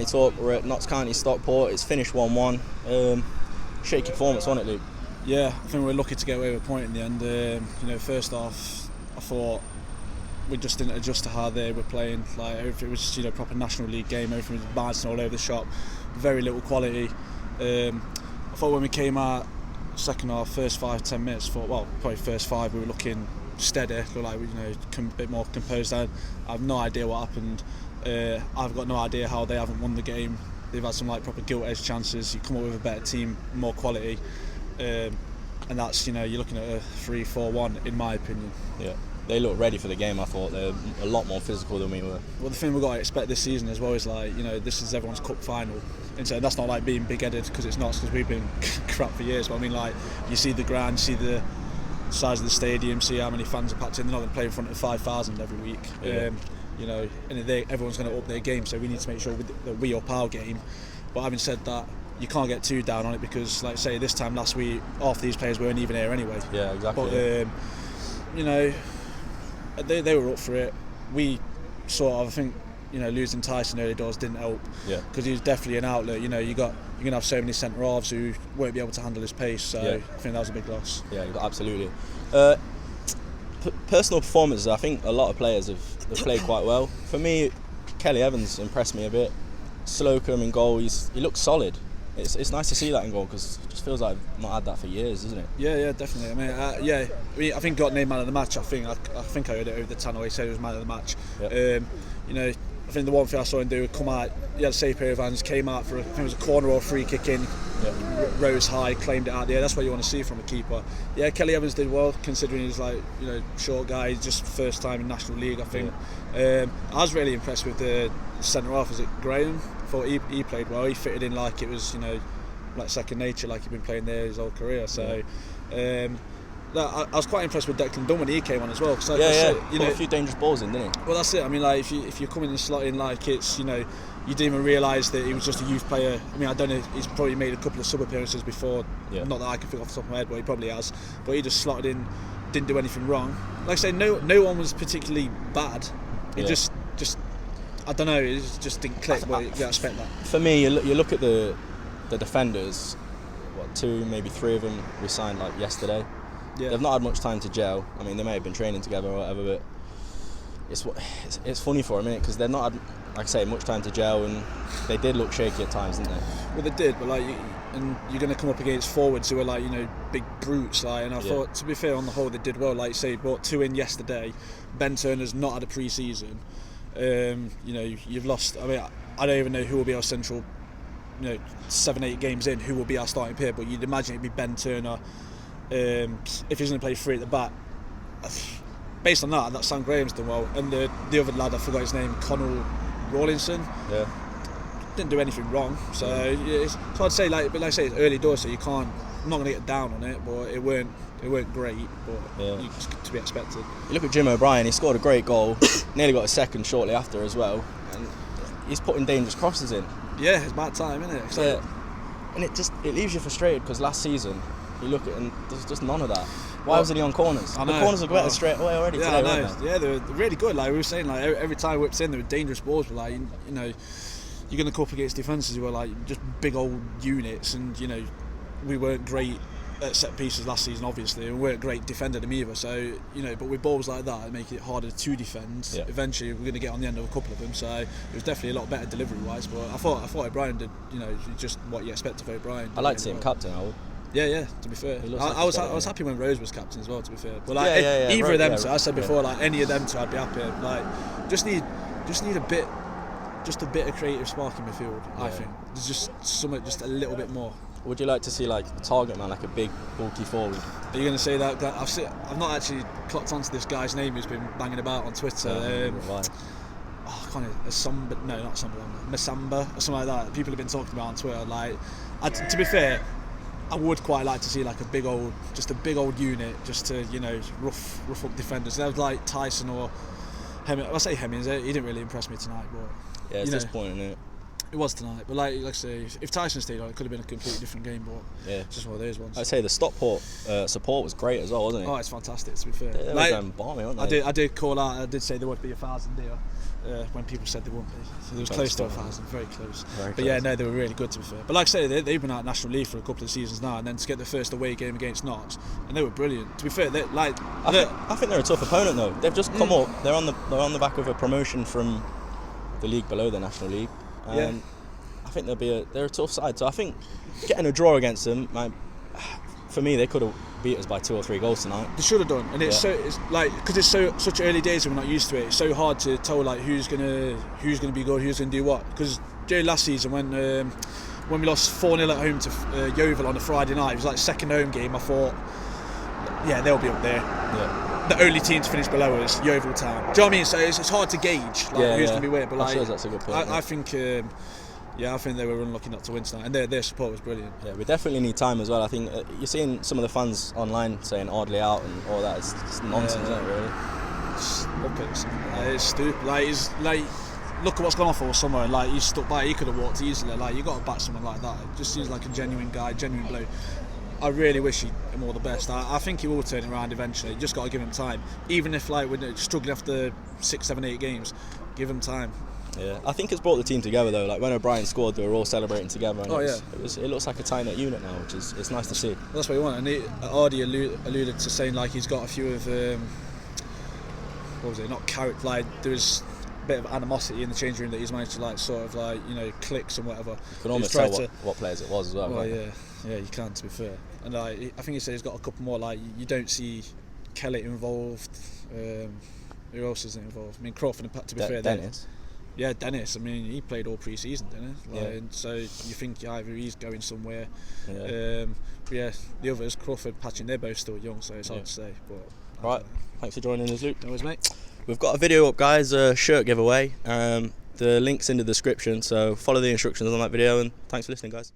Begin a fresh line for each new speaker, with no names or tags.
talk. We're at Notts County, Stockport. It's finished 1-1. Shaky performance, wasn't it, Luke?
Yeah, I think we were lucky to get away with a point in the end. First half, I thought we just didn't adjust to how they were playing. Like, everything was a proper National League game. Everything was bouncing all over the shop. Very little quality. I thought when we came out second half, first 5-10 minutes, probably first 5, we were looking steady, looked like a bit more composed. I have no idea what happened. I've got no idea how they haven't won the game. They've had some proper gilt-edged chances. You come up with a better team, more quality, and that's you're looking at a 3-4-1 in my opinion.
Yeah, they look ready for the game. I thought they're a lot more physical than we were.
Well, the thing we've got to expect this season as well is this is everyone's cup final. And so that's not like being big-headed, because it's not, because we've been crap for years. But I mean, you see the ground, you see the size of the stadium, see how many fans are packed in. They're not going to play in front of 5,000 every week.
Yeah.
And everyone's going to up their game, so we need to make sure that we up our game. But having said that, you can't get too down on it, because, like say, this time last week, half these players weren't even here anyway.
Yeah, exactly.
But they were up for it. We sort of, I think, losing Tyson early doors didn't help.
Yeah.
Because he was definitely an outlet. You're going to have so many centre halves who won't be able to handle his pace. So
yeah.
I think that was a big loss.
Yeah, absolutely. Personal performances, I think a lot of players have played quite well. For me, Kelly Evans impressed me a bit. Slocum in goal, he looks solid. It's nice to see that in goal, because it just feels like I've not had that for years, isn't it?
Yeah, definitely. I think got named man of the match. I think I heard it over the tunnel. He said he was man of the match.
Yeah.
I think the one thing I saw him do was come out. He had a safe pair of hands, came out for I think it was a corner or a free kick in. Yeah. Rose high, claimed it out there. That's what you want to see from a keeper. Yeah, Kelly Evans did well, considering he's short guy, just first time in National League, I think. Yeah. I was really impressed with the centre half. Is it Graham? I thought he played well. He fitted in like it was like second nature, like he'd been playing there his whole career. So. Yeah. I was quite impressed with Declan Dunn when he came on as well. Cause
put a few dangerous balls in, didn't he?
Well, that's it. I mean, if you're coming and slotting it's you didn't even realise that he was just a youth player. I mean, I don't know. He's probably made a couple of sub appearances before. Yeah. Not that I can think off the top of my head, but he probably has. But he just slotted in, didn't do anything wrong. Like I say, no one was particularly bad. It just I don't know. It just didn't click. But you expect that.
For me, you look at the defenders. What, 2, maybe 3 of them we signed yesterday. Yeah. They've not had much time to gel. I mean, they may have been training together or whatever, but it's funny for a minute, because they've not had, like I say, much time to gel, and they did look shaky at times, didn't they?
Well, they did, but and you're going to come up against forwards who are big brutes, and I thought, to be fair, on the whole, they did well. Like you say, brought 2 in yesterday. Ben Turner's not had a pre-season. You've lost. I mean, I don't even know who will be our central. 7-8 games in, who will be our starting pair, but you'd imagine it'd be Ben Turner. If he's going to play 3 at the back, based on that Sam Graham's done well, and the other lad, I forgot his name, Connell Rawlinson, didn't do anything wrong. So it's hard to say, but like I say, it's early doors, so I'm not going to get down on it, but it weren't great, but it's to be expected.
You look at Jim O'Brien, he scored a great goal, nearly got a second shortly after as well, and he's putting dangerous crosses in.
Yeah, it's about time, isn't it?
And it leaves you frustrated, because last season you look at it and there's just none of that. Why wasn't he on corners? The corners are better straight away already today, weren't they? Yeah,
they're really good. Like we were saying, every time he whips in, they were dangerous balls. But you're going to go up against defences who are just big old units, and we weren't great at set pieces last season, obviously, and we weren't great defending them either. So but with balls like that, it makes it harder to defend. Yeah. Eventually, we're going to get on the end of a couple of them. So it was definitely a lot better delivery-wise. But I thought O'Brien did, just what you expect of O'Brien.
I like to see him captain.
Yeah. To be fair, I was happy when Rose was captain as well. To be fair, but
either
of them, I said before, any of them two, I'd be happy. Just need a bit of creative spark in midfield. Yeah. I think there's just something, just a little bit more.
Would you like to see a target man, a big bulky forward?
Are you going to say that? I've not actually clocked onto this guy's name who's been banging about on Twitter. Masamba or something like that. People have been talking about on Twitter. To be fair, I would quite like to see a big old unit, just to rough up defenders. That was like Tyson or Hemmings. I say Hemmings. He didn't really impress me tonight, but
yeah, it's disappointing, isn't it?
It was tonight, but like I say, if Tyson stayed on, it could have been a completely different game. But it's just one of those ones.
I'd say the Stockport support was great as well, wasn't it?
Oh, it's fantastic. To be fair,
they were going balmy, weren't they?
I did call out. I did say there would be 1,000 there. When people said they wouldn't be, so it was close to 1,000, very close. But yeah, no, they were really good, to be fair. But like I say, they've been out National League for a couple of seasons now, and then to get the first away game against Notts, and they were brilliant. To be fair, I
think they're a tough opponent though. They've just come up. They're on the back of a promotion from the league below the National League. I think they're a tough side. So I think getting a draw against them, for me, they could have beat us by 2 or 3 goals tonight.
They should have done, and it's like because it's such early days and we're not used to it. It's so hard to tell like who's gonna be good, who's gonna do what. Because last season when we lost 4-0 at home to Yeovil on a Friday night, it was like second home game. I thought, they'll be up there. Yeah. The only team to finish below us, Yeovil Town. Do you know what I mean? So it's hard to gauge who's gonna be where. But like,
that's a good point.
I think. I think they were unlucky not to win tonight, and their support was brilliant.
Yeah, we definitely need time as well. I think you're seeing some of the fans online saying Ardley out and all that. It's nonsense, isn't it, really?
It's stupid. Like, look at what's gone on for summer. And like, he's stuck by. He could have walked easily. Like, you got to back someone like that. It just seems like a genuine guy, genuine bloke. I really wish him all the best. I think he will turn it around eventually. You just got to give him time. Even if like we're struggling after 6, 7, 8 games, give him time.
Yeah, I think it's brought the team together though. Like when O'Brien scored, they were all celebrating together. And it looks like a tight-knit unit now, which is it's nice to see.
That's what you want. And Ardy alluded to saying like he's got a few of what was it? Not character. Like there was a bit of animosity in the changing room that he's managed to like sort of like clicks and whatever. You
can almost tell what players it was as well.
Well, you can, to be fair. And I think he said he's got a couple more. Like you don't see Kelly involved. Who else isn't involved? I mean Crawford. To be fair,
Dennis.
Yeah, Dennis. I mean, he played all pre-season, didn't he? And so you think either he's going somewhere. The others, Crawford, Patchin, they're both still young, so it's hard to say. But
right, thanks for joining us, Luke.
No worries, mate.
We've got a video up, guys. A shirt giveaway. The link's in the description, so follow the instructions on that video. And thanks for listening, guys.